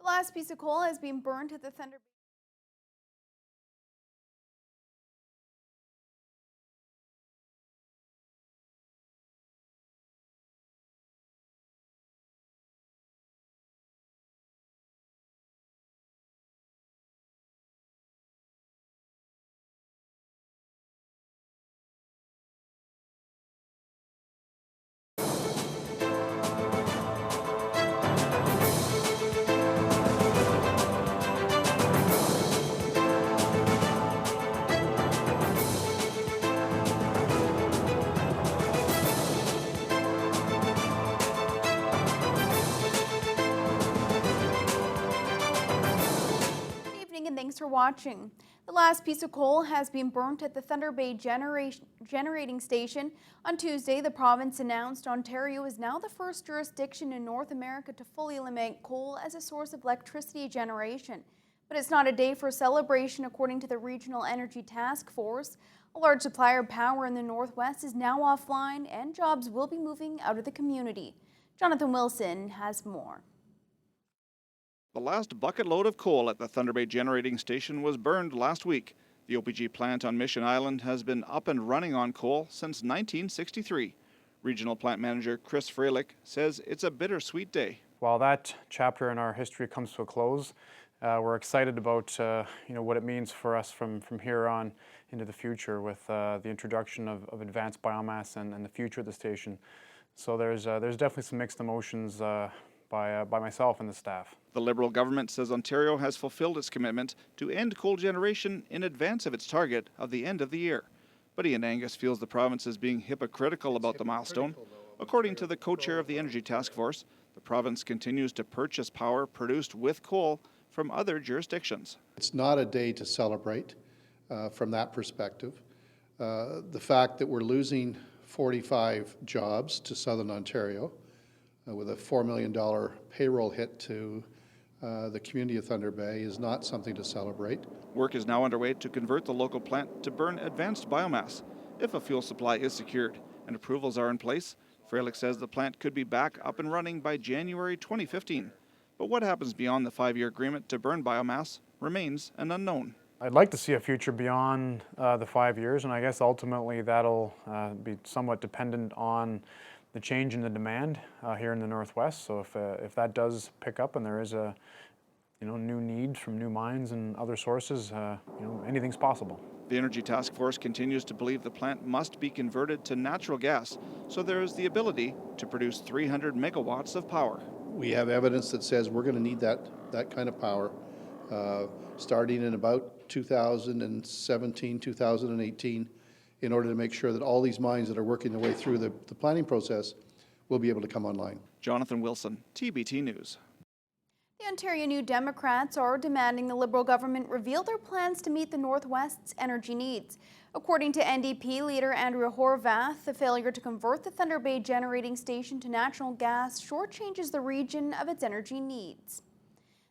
last piece of coal has been burned at the Thunder Bay. And thanks for watching. The last piece of coal has been burnt at the Thunder Bay generating station. On Tuesday, the province announced Ontario is now the first jurisdiction in North America to fully eliminate coal as a source of electricity generation. But it's not a day for celebration, according to the Regional Energy Task Force. A large supplier of power in the Northwest is now offline, and jobs will be moving out of the community. Jonathan Wilson has more. The last bucket load of coal at the Thunder Bay generating station was burned last week. The OPG plant on Mission Island has been up and running on coal since 1963. Regional plant manager Chris Freilich says it's a bittersweet day. While that chapter in our history comes to a close, we're excited about what it means for us from here on into the future with the introduction of advanced biomass and the future of the station. So there's definitely some mixed emotions by myself and the staff. The Liberal government says Ontario has fulfilled its commitment to end coal generation in advance of its target of the end of the year. But Ian Angus feels the province is being hypocritical about the milestone. According to the co-chair of the Energy Task Force, the province continues to purchase power produced with coal from other jurisdictions. It's not a day to celebrate from that perspective. The fact that we're losing 45 jobs to Southern Ontario with a $4 million payroll hit to the community of Thunder Bay is not something to celebrate. Work is now underway to convert the local plant to burn advanced biomass. If a fuel supply is secured and approvals are in place, Freilich says the plant could be back up and running by January 2015. But what happens beyond the 5-year agreement to burn biomass remains an unknown. I'd like to see a future beyond the 5 years, and I guess ultimately that'll be somewhat dependent on the change in the demand here in the Northwest. So if that does pick up and there is a new need from new mines and other sources, anything's possible. The Energy Task Force continues to believe the plant must be converted to natural gas, so there is the ability to produce 300 megawatts of power. We have evidence that says we're going to need that kind of power starting in about 2017, 2018, in order to make sure that all these mines that are working their way through the planning process will be able to come online. Jonathan Wilson, TBT News. The Ontario New Democrats are demanding the Liberal government reveal their plans to meet the Northwest's energy needs. According to NDP leader Andrea Horwath, the failure to convert the Thunder Bay generating station to natural gas shortchanges the region of its energy needs.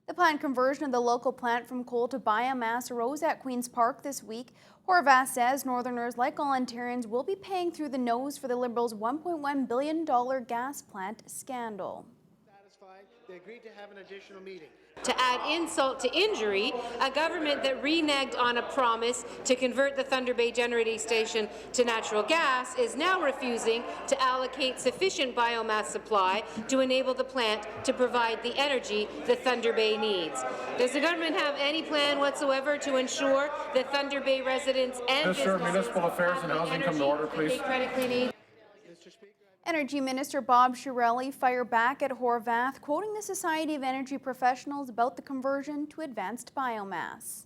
The planned conversion of the local plant from coal to biomass arose at Queen's Park this week. Horwath says Northerners, like all Ontarians, will be paying through the nose for the Liberals' $1.1 billion gas plant scandal. They agreed to have an additional meeting. To add insult to injury, a government that reneged on a promise to convert the Thunder Bay generating station to natural gas is now refusing to allocate sufficient biomass supply to enable the plant to provide the energy the Thunder Bay needs. Does the government have any plan whatsoever to ensure that Thunder Bay residents and businesses Municipal Affairs and Housing come to order, please. they critically need? Energy Minister Bob Chiarelli fired back at Horwath, quoting the Society of Energy Professionals about the conversion to advanced biomass.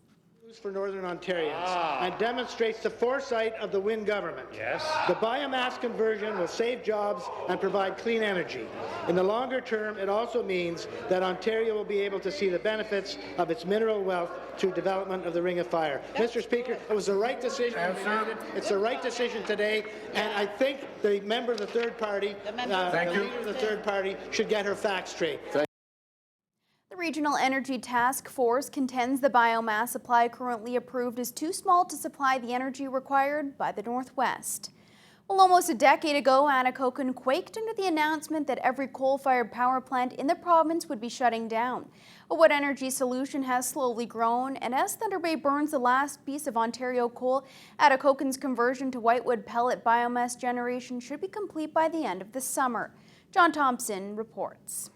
For Northern Ontarians and demonstrates the foresight of the Wynne government. Yes. The biomass conversion will save jobs and provide clean energy. In the longer term, it also means that Ontario will be able to see the benefits of its mineral wealth through development of the Ring of Fire. Mr. Speaker, it was the right decision. It's the right decision today, and I think the member of the third party, the leader of the third party, should get her facts straight. The Regional Energy Task Force contends the biomass supply currently approved is too small to supply the energy required by the Northwest. Well, almost a decade ago, Anacocan quaked under the announcement that every coal-fired power plant in the province would be shutting down. A wood energy solution has slowly grown, and as Thunder Bay burns the last piece of Ontario coal, Anacocan's conversion to whitewood pellet biomass generation should be complete by the end of the summer. John Thompson reports.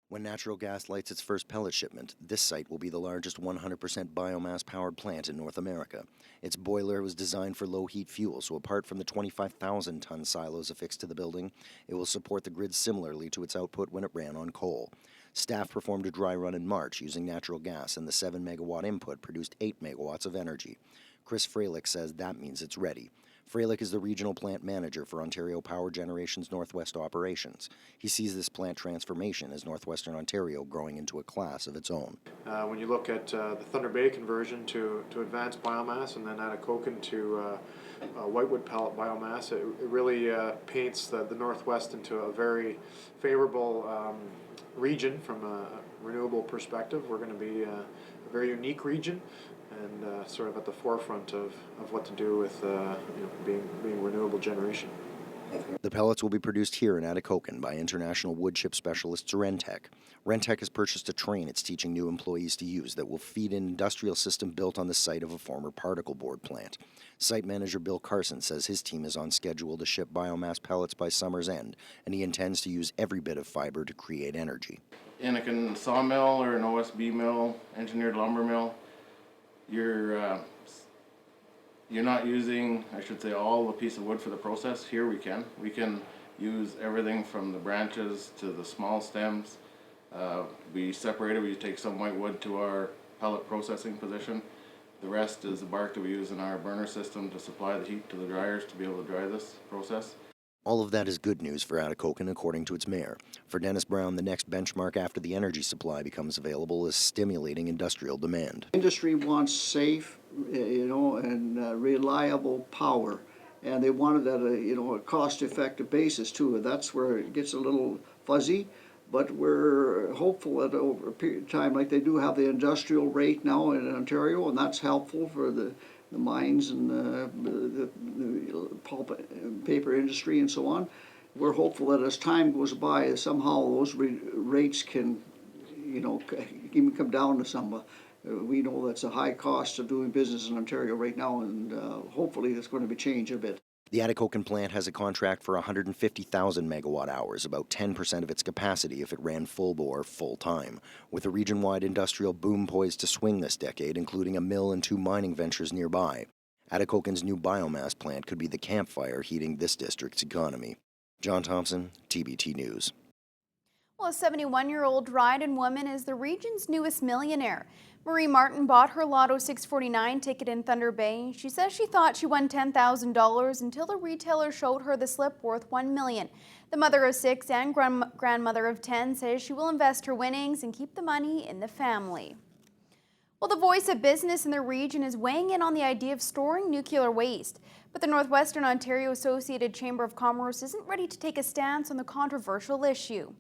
When natural gas lights its first pellet shipment, this site will be the largest 100% biomass-powered plant in North America. Its boiler was designed for low-heat fuel, so apart from the 25,000-ton silos affixed to the building, it will support the grid similarly to its output when it ran on coal. Staff performed a dry run in March using natural gas, and the 7-megawatt input produced 8 megawatts of energy. Chris Freilich says that means it's ready. Freilich is the regional plant manager for Ontario Power Generation's Northwest operations. He sees this plant transformation as Northwestern Ontario growing into a class of its own. When you look at the Thunder Bay conversion to advanced biomass and then Anacocan to whitewood pellet biomass, it really paints the Northwest into a very favorable region from a renewable perspective. We're going to be a very unique region and sort of at the forefront of what to do with being renewable generation. The pellets will be produced here in Anacocan by international wood chip specialists Rentec. Rentec has purchased a train it's teaching new employees to use that will feed an industrial system built on the site of a former particle board plant. Site manager Bill Carson says his team is on schedule to ship biomass pellets by summer's end, and he intends to use every bit of fiber to create energy. In a sawmill or an OSB mill, engineered lumber mill, you're not using, I should say, all the piece of wood for the process. Here we can use everything from the branches to the small stems. We separate it. We take some white wood to our pellet processing position. The rest is the bark that we use in our burner system to supply the heat to the dryers to be able to dry this process. All of that is good news for Anacocan, according to its mayor. For Dennis Brown, the next benchmark after the energy supply becomes available is stimulating industrial demand. Industry wants safe, and reliable power, and they want it at a cost-effective basis too. That's where it gets a little fuzzy, but we're hopeful that over a period of time, like they do have the industrial rate now in Ontario, and that's helpful for the mines and the pulp and paper industry and so on. We're hopeful that as time goes by, somehow those rates can, even come down to some. We know that's a high cost of doing business in Ontario right now, and hopefully that's going to be changed a bit. The Anacocan plant has a contract for 150,000 megawatt hours, about 10% of its capacity if it ran full bore, full time, with a region-wide industrial boom poised to swing this decade, including a mill and 2 mining ventures nearby. Anacocan's new biomass plant could be the campfire heating this district's economy. John Thompson, TBT News. Well, a 71-year-old Dryden woman is the region's newest millionaire. Marie Martin bought her Lotto 649 ticket in Thunder Bay. She says she thought she won $10,000 until the retailer showed her the slip worth $1 million. The mother of 6 and grandmother of 10 says she will invest her winnings and keep the money in the family. Well, the voice of business in the region is weighing in on the idea of storing nuclear waste, but the Northwestern Ontario Associated Chamber of Commerce isn't ready to take a stance on the controversial issue.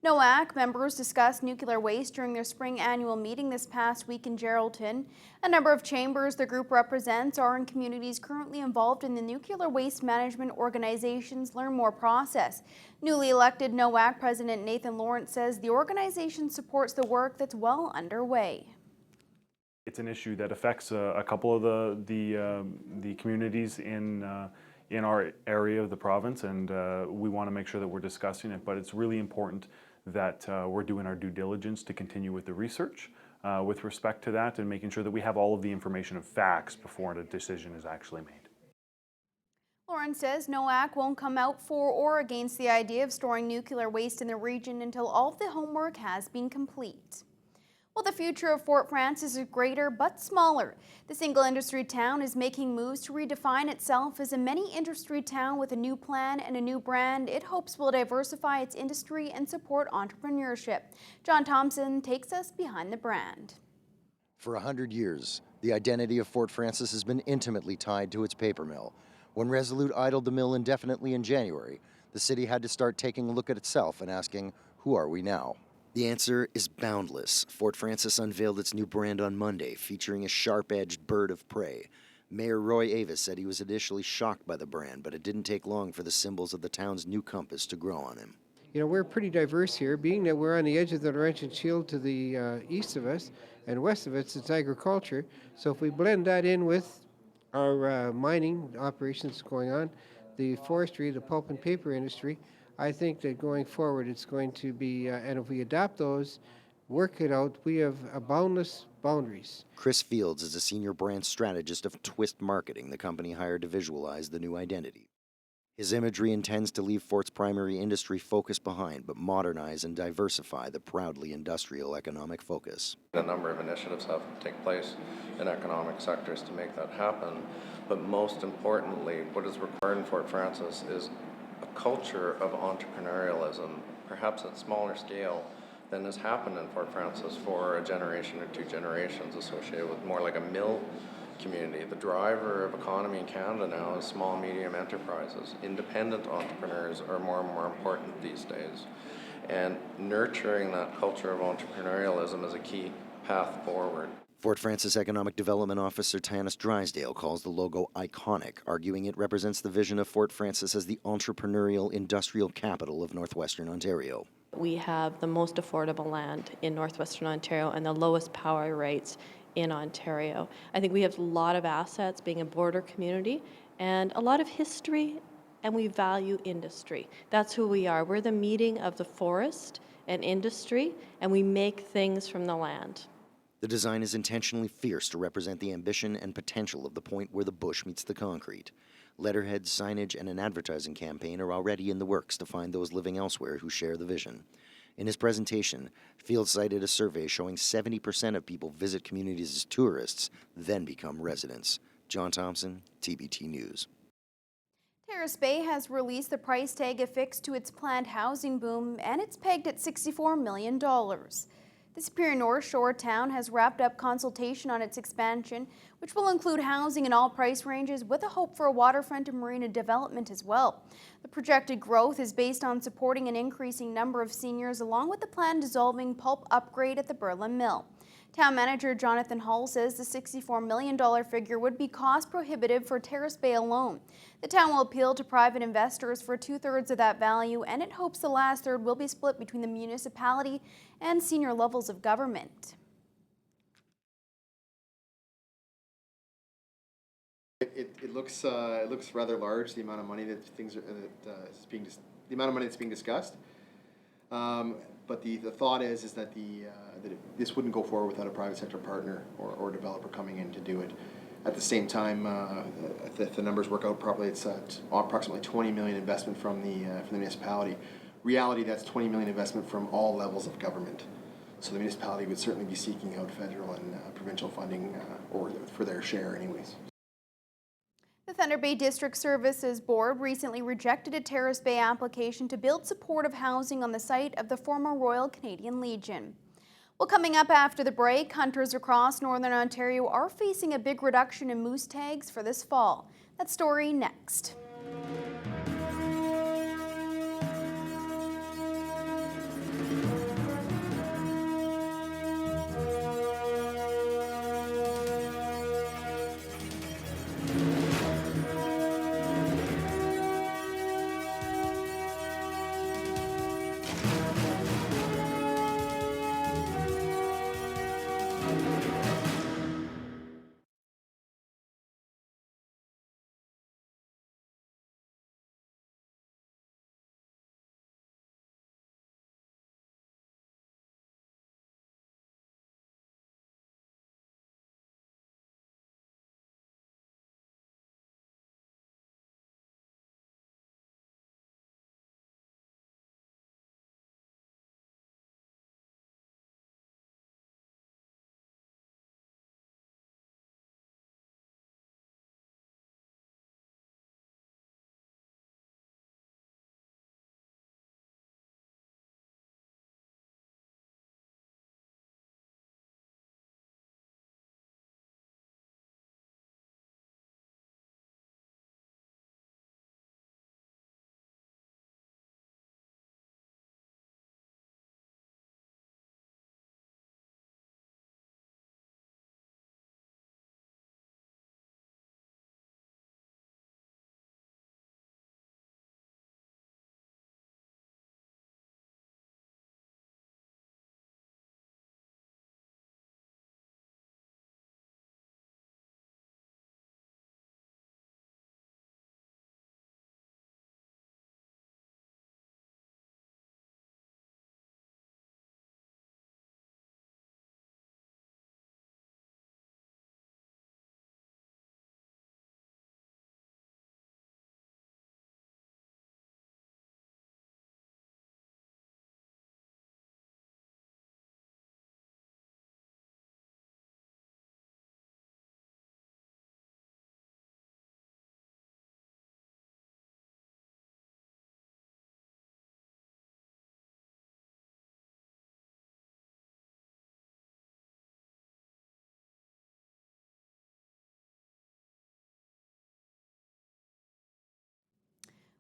NOAC members discussed nuclear waste during their spring annual meeting this past week in Geraldton. A number of chambers the group represents are in communities currently involved in the nuclear waste management organization's Learn More process. Newly elected NOAC President Nathan Lawrence says the organization supports the work that's well underway. It's an issue that affects a couple of the communities in our area of the province, and we want to make sure that we're discussing it. But it's really important that we're doing our due diligence to continue with the research with respect to that, and making sure that we have all of the information and facts before a decision is actually made. Lawrence says NOAC won't come out for or against the idea of storing nuclear waste in the region until all of the homework has been complete. Well, the future of Fort Frances is greater but smaller. The single industry town is making moves to redefine itself as a many-industry town with a new plan and a new brand it hopes will diversify its industry and support entrepreneurship. John Thompson takes us behind the brand. For 100 years, the identity of Fort Frances has been intimately tied to its paper mill. When Resolute idled the mill indefinitely in January, the city had to start taking a look at itself and asking, who are we now? The answer is boundless. Fort Frances unveiled its new brand on Monday, featuring a sharp-edged bird of prey. Mayor Roy Avis said he was initially shocked by the brand, but it didn't take long for the symbols of the town's new compass to grow on him. You know, we're pretty diverse here, being that we're on the edge of the Laurentian Shield to the east of us, and west of us it's agriculture. So if we blend that in with our mining operations going on, the forestry, the pulp and paper industry, I think that going forward it's going to be, and if we adapt those, work it out, we have boundless boundaries. Chris Fields is a senior brand strategist of Twist Marketing, the company hired to visualize the new identity. His imagery intends to leave Fort's primary industry focus behind, but modernize and diversify the proudly industrial economic focus. A number of initiatives have to take place in economic sectors to make that happen, but most importantly, what is required in Fort Frances is a culture of entrepreneurialism, perhaps at smaller scale than has happened in Fort Frances for a generation or two generations, associated with more like a mill community. The driver of economy in Canada now is small, medium enterprises. Independent entrepreneurs are more and more important these days. And nurturing that culture of entrepreneurialism is a key path forward. Fort Frances Economic Development Officer Tanis Drysdale calls the logo iconic, arguing it represents the vision of Fort Frances as the entrepreneurial industrial capital of northwestern Ontario. We have the most affordable land in northwestern Ontario and the lowest power rates in Ontario. I think we have a lot of assets being a border community and a lot of history, and we value industry. That's who we are. We're the meeting of the forest and industry, and we make things from the land. The design is intentionally fierce to represent the ambition and potential of the point where the bush meets the concrete. Letterheads, signage, and an advertising campaign are already in the works to find those living elsewhere who share the vision. In his presentation, Fields cited a survey showing 70% of people visit communities as tourists, then become residents. John Thompson, TBT News. Terrace Bay has released the price tag affixed to its planned housing boom, and it's pegged at $64 million. The Superior North Shore town has wrapped up consultation on its expansion, which will include housing in all price ranges with a hope for a waterfront and marina development as well. The projected growth is based on supporting an increasing number of seniors along with the planned dissolving pulp upgrade at the Berlin Mill. Town Manager Jonathan Hull says the $64 million figure would be cost prohibitive for Terrace Bay alone. The town will appeal to private investors for 2/3 of that value, and it hopes the last third will be split between the municipality and senior levels of government. It looks rather large, the amount of money that the amount of money that's being discussed. But the thought is that this wouldn't go forward without a private sector partner or developer coming in to do it. At the same time, if the numbers work out properly, it's approximately $20 million investment from the municipality. Reality, that's $20 million investment from all levels of government. So the municipality would certainly be seeking out federal and provincial funding or for their share anyways. The Thunder Bay District Services Board recently rejected a Terrace Bay application to build supportive housing on the site of the former Royal Canadian Legion. Well, coming up after the break, hunters across Northern Ontario are facing a big reduction in moose tags for this fall. That story next.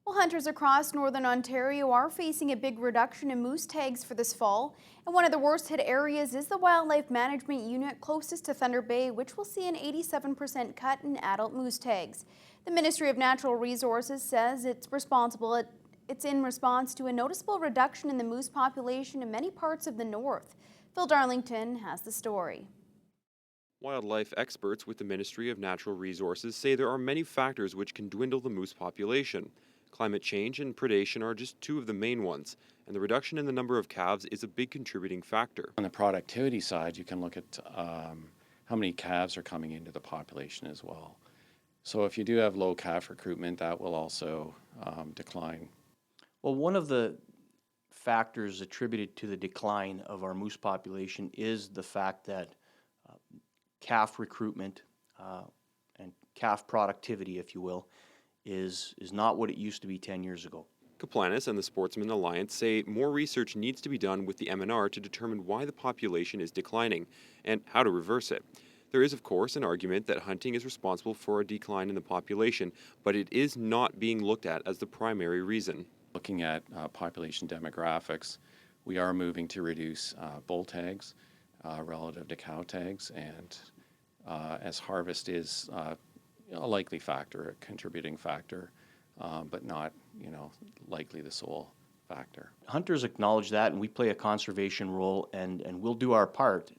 Well, hunters across northern Ontario are facing a big reduction in moose tags for this fall. And one of the worst hit areas is the Wildlife Management Unit closest to Thunder Bay, which will see an 87% cut in adult moose tags. The Ministry of Natural Resources says it's in response to a noticeable reduction in the moose population in many parts of the north. Phil Darlington has the story. Wildlife experts with the Ministry of Natural Resources say there are many factors which can dwindle the moose population. Climate change and predation are just two of the main ones, and the reduction in the number of calves is a big contributing factor. On the productivity side, you can look at how many calves are coming into the population as well. So if you do have low calf recruitment, that will also decline. Well, one of the factors attributed to the decline of our moose population is the fact that calf recruitment and calf productivity, if you will, is not what it used to be 10 years ago. Kaplanis and the Sportsman Alliance say more research needs to be done with the MNR to determine why the population is declining and how to reverse it. There is, of course, an argument that hunting is responsible for a decline in the population, but it is not being looked at as the primary reason. Looking at population demographics, we are moving to reduce bull tags relative to cow tags, and as harvest is a likely factor, a contributing factor, but not, likely the sole factor. Hunters acknowledge that, and we play a conservation role, and we'll do our part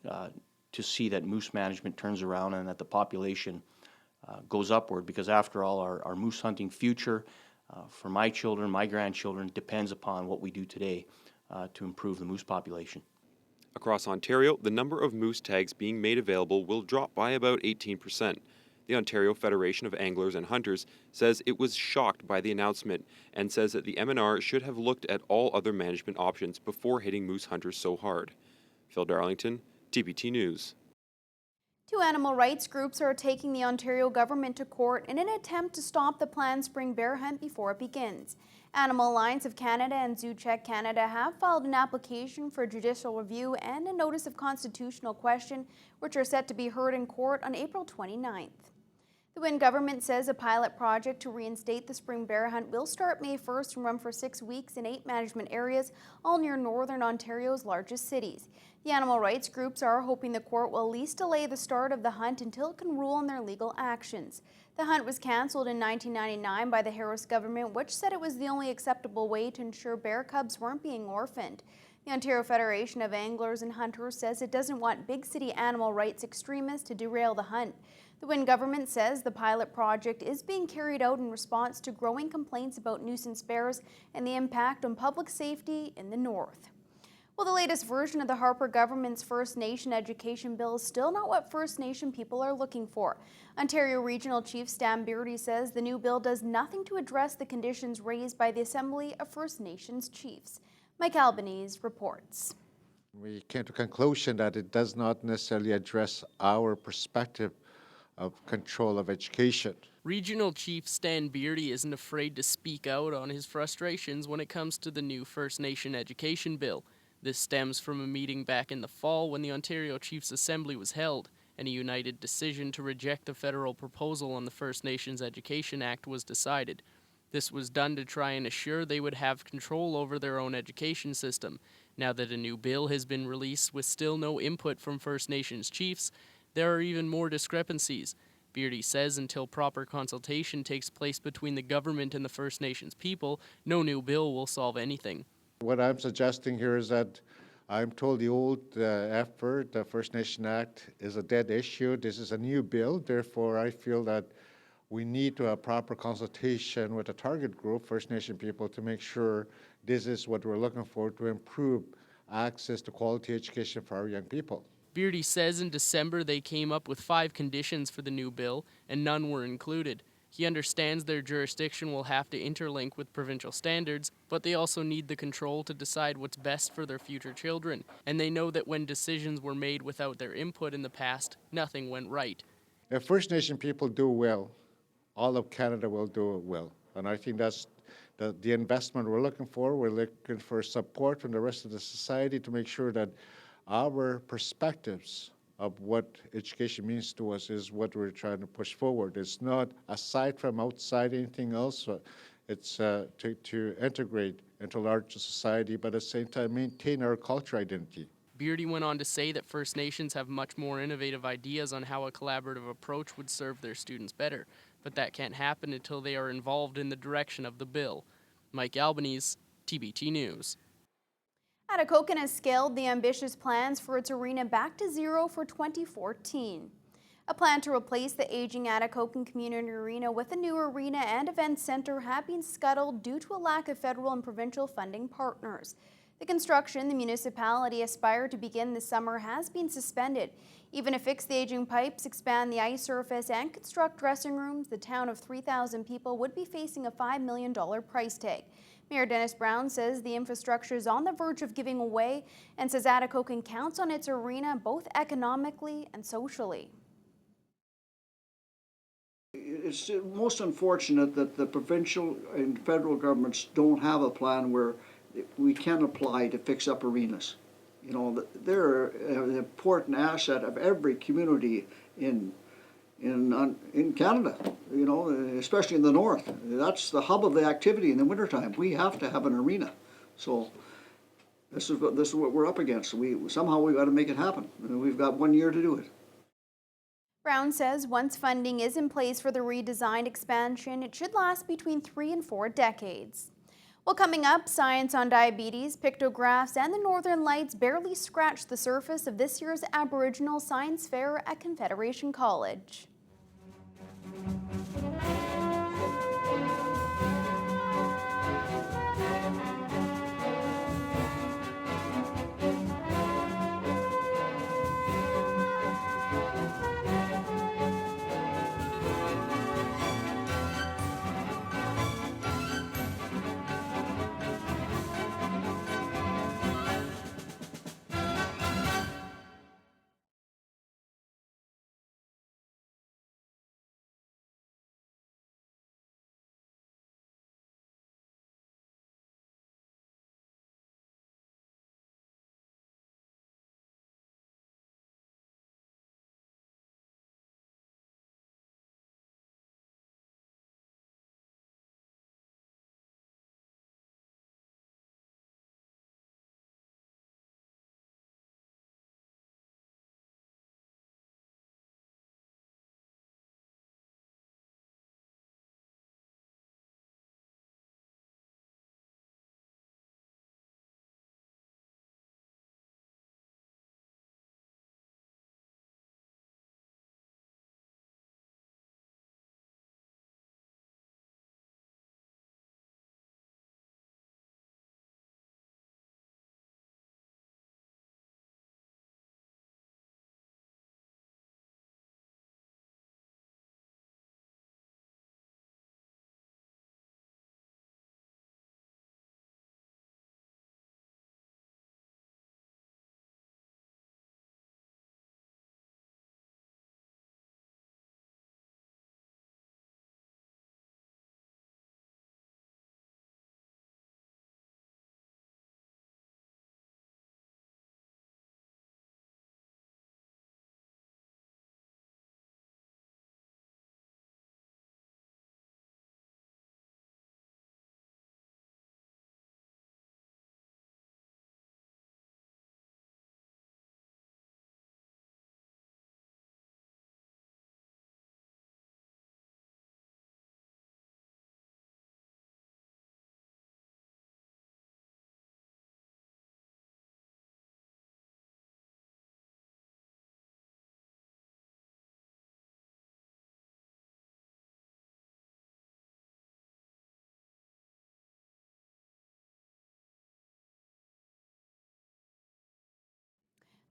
to see that moose management turns around and that the population goes upward, because after all, our moose hunting future for my children, my grandchildren, depends upon what we do today to improve the moose population. Across Ontario, the number of moose tags being made available will drop by about 18%. The Ontario Federation of Anglers and Hunters says it was shocked by the announcement and says that the MNR should have looked at all other management options before hitting moose hunters so hard. Phil Darlington, TPT News. Two animal rights groups are taking the Ontario government to court in an attempt to stop the planned spring bear hunt before it begins. Animal Alliance of Canada and Zoo Check Canada have filed an application for judicial review and a notice of constitutional question, which are set to be heard in court on April 29th. The Wynne government says a pilot project to reinstate the spring bear hunt will start May 1st and run for 6 weeks in 8 management areas, all near northern Ontario's largest cities. The animal rights groups are hoping the court will at least delay the start of the hunt until it can rule on their legal actions. The hunt was cancelled in 1999 by the Harris government, which said it was the only acceptable way to ensure bear cubs weren't being orphaned. The Ontario Federation of Anglers and Hunters says it doesn't want big city animal rights extremists to derail the hunt. The Wynne government says the pilot project is being carried out in response to growing complaints about nuisance bears and the impact on public safety in the north. Well, the latest version of the Harper government's First Nation education bill is still not what First Nation people are looking for. Ontario Regional Chief Stan Beardy says the new bill does nothing to address the conditions raised by the Assembly of First Nations Chiefs. Mike Albanese reports. We came to a conclusion that it does not necessarily address our perspective of control of education. Regional Chief Stan Beardy isn't afraid to speak out on his frustrations when it comes to the new First Nation education bill. This stems from a meeting back in the fall when the Ontario Chiefs Assembly was held, and a united decision to reject the federal proposal on the First Nations Education Act was decided. This was done to try and assure they would have control over their own education system. Now that a new bill has been released with still no input from First Nations chiefs, there are even more discrepancies. Beardy says until proper consultation takes place between the government and the First Nations people, no new bill will solve anything. What I'm suggesting here is that I'm told the old effort, the First Nation Act, is a dead issue. This is a new bill. Therefore, I feel that we need to have proper consultation with the target group, First Nation people, to make sure this is what we're looking for to improve access to quality education for our young people. Beardy says in December they came up with 5 conditions for the new bill, and none were included. He understands their jurisdiction will have to interlink with provincial standards, but they also need the control to decide what's best for their future children, and they know that when decisions were made without their input in the past, nothing went right. If First Nation people do well, all of Canada will do well. And I think that's the investment we're looking for. We're looking for support from the rest of the society to make sure that our perspectives of what education means to us is what we're trying to push forward. It's not aside from outside anything else. It's to integrate into larger society, but at the same time maintain our cultural identity. Beardy went on to say that First Nations have much more innovative ideas on how a collaborative approach would serve their students better, but that can't happen until they are involved in the direction of the bill. Mike Albanese, TBT News. Atikokan has scaled the ambitious plans for its arena back to zero for 2014. A plan to replace the aging Atikokan Community Arena with a new arena and event center have been scuttled due to a lack of federal and provincial funding partners. The construction the municipality aspired to begin this summer has been suspended. Even to fix the aging pipes, expand the ice surface, and construct dressing rooms, the town of 3,000 people would be facing a $5 million price tag. Mayor Dennis Brown says the infrastructure is on the verge of giving away and says Atikokan counts on its arena both economically and socially. It's most unfortunate that the provincial and federal governments don't have a plan where we can apply to fix up arenas. You know, they're an important asset of every community in Canada, you know, especially in the north. That's the hub of the activity in the wintertime. We have to have an arena. So this is what we're up against. Somehow we've got to make it happen. We've got 1 year to do it. Brown says once funding is in place for the redesigned expansion, it should last between 3 and 4 decades. Well, coming up, science on diabetes, pictographs, and the Northern Lights barely scratched the surface of this year's Aboriginal Science Fair at Confederation College.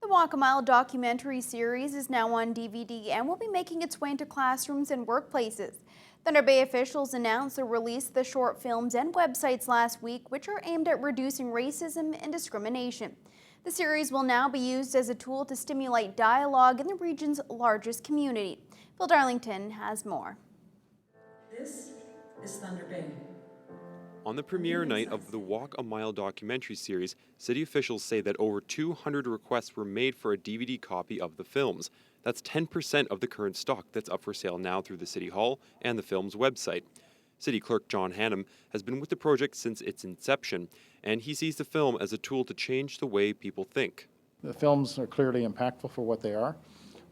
The Walk a Mile documentary series is now on DVD and will be making its way into classrooms and workplaces. Thunder Bay officials announced the release of the short films and websites last week, which are aimed at reducing racism and discrimination. The series will now be used as a tool to stimulate dialogue in the region's largest community. Phil Darlington has more. This is Thunder Bay. On the premiere night of the Walk a Mile documentary series, city officials say that over 200 requests were made for a DVD copy of the films. That's 10% of the current stock that's up for sale now through the City Hall and the film's website. City Clerk John Hannum has been with the project since its inception, and he sees the film as a tool to change the way people think. The films are clearly impactful for what they are,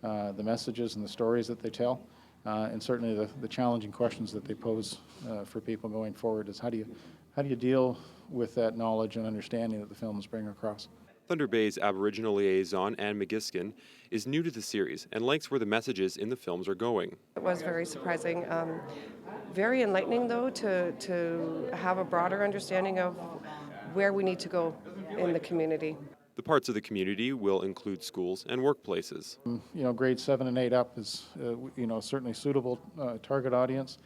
the messages and the stories that they tell, and certainly the challenging questions that they pose for people going forward is how do you deal with that knowledge and understanding that the films bring across. Thunder Bay's Aboriginal liaison, Anne McGiskin, is new to the series and likes where the messages in the films are going. It was very surprising. Very enlightening, though, to have a broader understanding of where we need to go in the community. The parts of the community will include schools and workplaces. Grades 7 and 8 up is, certainly suitable target audience.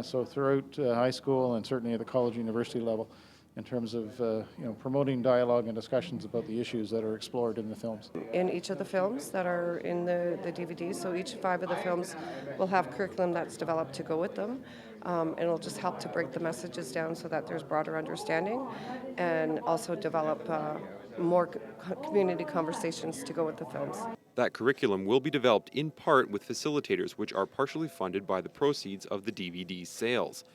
So throughout high school and certainly at the college university level, in terms of promoting dialogue and discussions about the issues that are explored in the films. In each of the films that are in the DVDs, so each 5 of the films will have curriculum that's developed to go with them, and it'll just help to break the messages down so that there's broader understanding, and also develop more community conversations to go with the films. That curriculum will be developed in part with facilitators, which are partially funded by the proceeds of the DVD sales.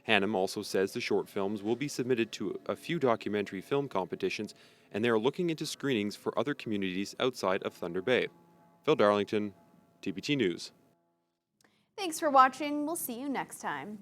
Hannum also says the short films will be submitted to a few documentary film competitions, and they are looking into screenings for other communities outside of Thunder Bay. Phil Darlington, TPT News. Thanks for watching. We'll see you next time.